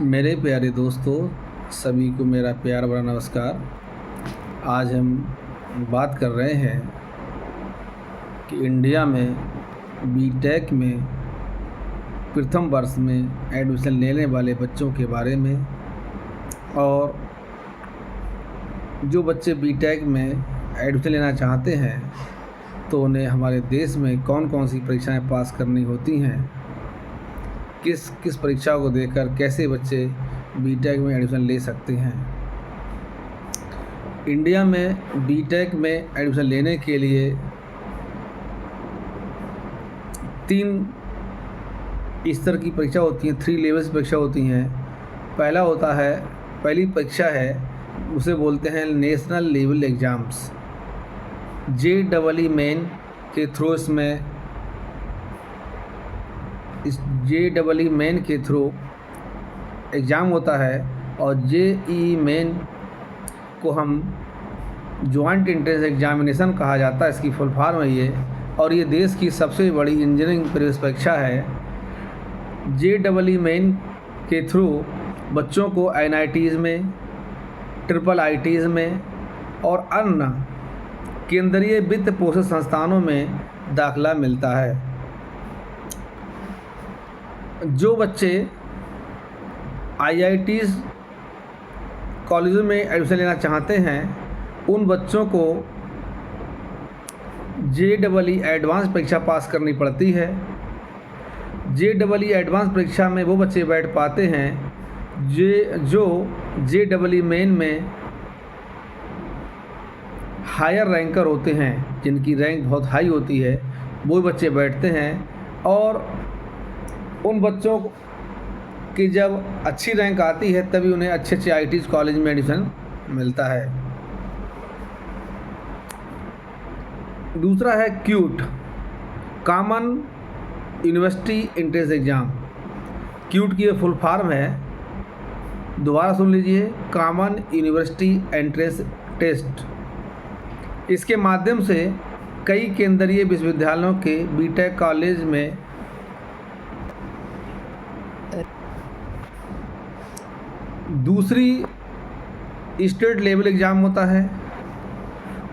मेरे प्यारे दोस्तों, सभी को मेरा प्यार भरा नमस्कार। आज हम बात कर रहे हैं कि इंडिया में बीटेक में प्रथम वर्ष में एडमिशन लेने वाले बच्चों के बारे में, और जो बच्चे बीटेक में एडमिशन लेना चाहते हैं तो उन्हें हमारे देश में कौन कौन सी परीक्षाएं पास करनी होती हैं, किस किस परीक्षा को देकर कैसे बच्चे बीटेक में एडमिशन ले सकते हैं। इंडिया में बीटेक में एडमिशन लेने के लिए 3 स्तर की परीक्षा होती हैं, 3 लेवल्स परीक्षा होती हैं। पहली परीक्षा है, उसे बोलते हैं national level exams. JEE main के थ्रू JEE मेन के थ्रू एग्ज़ाम होता है, और JEE मेन को हम जॉइंट एंट्रेंस एग्जामिनेशन कहा जाता है। इसकी फुल फॉर्म है ये, और ये देश की सबसे बड़ी इंजीनियरिंग प्रवेश परीक्षा है। JEE मेन के थ्रू बच्चों को NITs में, IIITs में और अन्य केंद्रीय वित्त पोषित संस्थानों में दाखिला मिलता है। जो बच्चे IITs कॉलेजों में एडमिशन लेना चाहते हैं, उन बच्चों को JEE एडवांस परीक्षा पास करनी पड़ती है। JEE एडवांस परीक्षा में वो बच्चे बैठ पाते हैं जो JEE मेन में हायर रैंकर होते हैं, जिनकी रैंक बहुत हाई होती है, वो बच्चे बैठते हैं। और उन बच्चों की जब अच्छी रैंक आती है तभी उन्हें अच्छे IITs कॉलेज में एडमिशन मिलता है। दूसरा है cute, common university entrance exam. Cute की फुल फॉर्म है, दोबारा सुन लीजिए, कॉमन यूनिवर्सिटी एंट्रेंस टेस्ट। इसके माध्यम से कई केंद्रीय विश्वविद्यालयों के बीटेक कॉलेज में दूसरी स्टेट लेवल एग्ज़ाम होता है,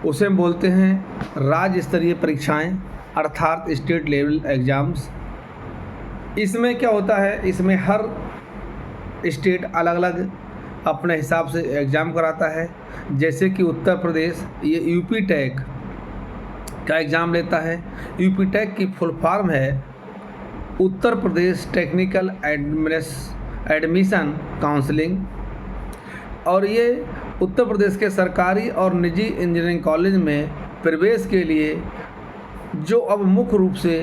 उसे हम बोलते हैं राज्य स्तरीय परीक्षाएं, अर्थात स्टेट लेवल एग्ज़ाम्स। इसमें क्या होता है, इसमें हर स्टेट अलग अलग अपने हिसाब से एग्ज़ाम कराता है। जैसे कि उत्तर प्रदेश ये यूपी टेक का एग्ज़ाम लेता है। यूपी टेक की फुल फॉर्म है Uttar Pradesh technical admission counselling, और ये उत्तर प्रदेश के सरकारी और निजी इंजीनियरिंग कॉलेज में प्रवेश के लिए जो अब मुख्य रूप से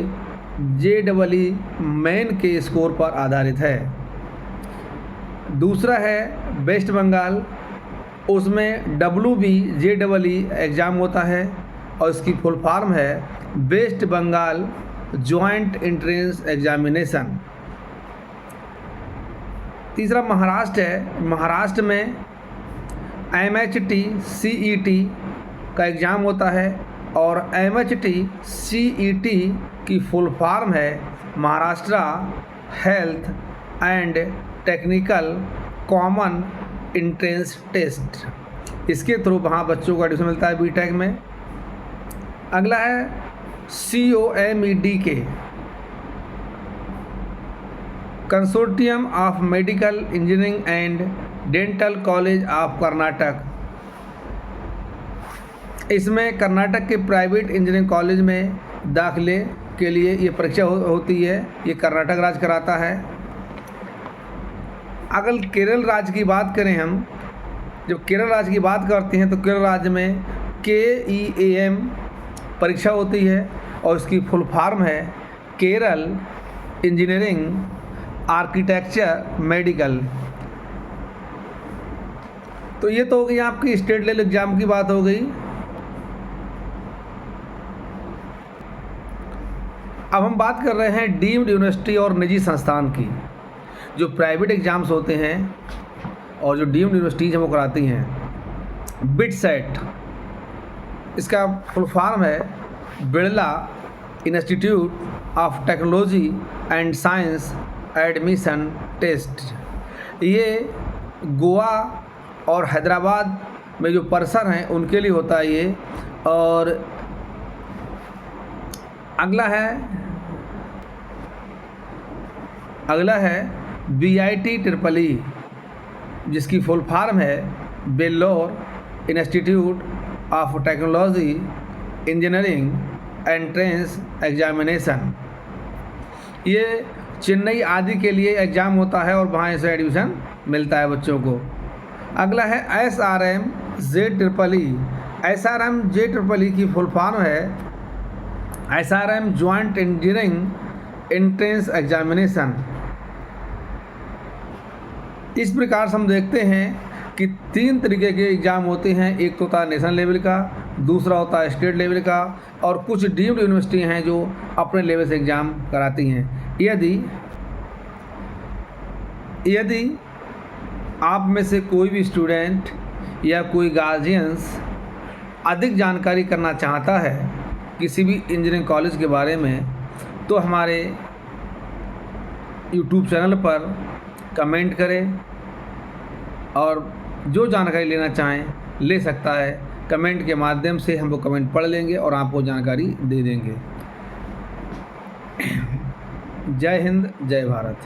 JEE मेन के स्कोर पर आधारित है। दूसरा है वेस्ट बंगाल, उसमें WB JEE एग्ज़ाम होता है, और इसकी फुल फॉर्म है West Bengal joint entrance examination. तीसरा महाराष्ट्र है, महाराष्ट्र में MHT CET का एग्ज़ाम होता है, और MHT CET की फुल फॉर्म है Maharashtra health and technical common entrance test. इसके थ्रू वहाँ बच्चों को एडमिशन मिलता है बीटेक में। अगला है COMEDK, consortium of medical engineering and dental college of Karnataka. इसमें कर्नाटक के प्राइवेट इंजीनियरिंग कॉलेज में दाखिले के लिए ये परीक्षा होती है, ये कर्नाटक राज्य कराता है। अगर केरल राज्य की बात करें हम, जब केरल राज्य की बात करते हैं तो केरल राज्य में KEAM परीक्षा होती है, और इसकी फुल फॉर्म है केरल इंजीनियरिंग आर्किटेक्चर मेडिकल। तो ये तो हो गई आपकी स्टेट लेवल एग्ज़ाम की बात हो गई। अब हम बात कर रहे हैं डीम्ड यूनिवर्सिटी और निजी संस्थान की। जो प्राइवेट एग्ज़ाम्स होते हैं और जो डीम्ड यूनिवर्सिटीज़ हैं वो कराती हैं। बिटसेट, इसका फुल फॉर्म है Birla institute of technology and science admission test. ये गोवा और हैदराबाद में जो पर्सन हैं उनके लिए होता है ये। और अगला है BIT ट्रिपल ई, जिसकी फुल फॉर्म है Vellore institute of technology engineering entrance examination. ये चेन्नई आदि के लिए एग्ज़ाम होता है और वहाँ से एडमिशन मिलता है बच्चों को। अगला है SRM-J triple E. SRM-J triple E की फुल फॉर्म है SRM joint engineering entrance examination. इस प्रकार से हम देखते हैं कि 3 तरीके के एग्ज़ाम होते हैं। एक तो होता है नेशनल लेवल का, दूसरा होता है स्टेट लेवल का, और कुछ डीम्ड यूनिवर्सिटी हैं जो अपने लेवल से एग्ज़ाम कराती हैं। यदि आप में से कोई भी स्टूडेंट या कोई गार्जियंस अधिक जानकारी करना चाहता है किसी भी इंजीनियरिंग कॉलेज के बारे में, तो हमारे YouTube चैनल पर कमेंट करें और जो जानकारी लेना चाहें ले सकता है। कमेंट के माध्यम से हम वो कमेंट पढ़ लेंगे और आपको जानकारी दे देंगे। जय हिंद, जय भारत।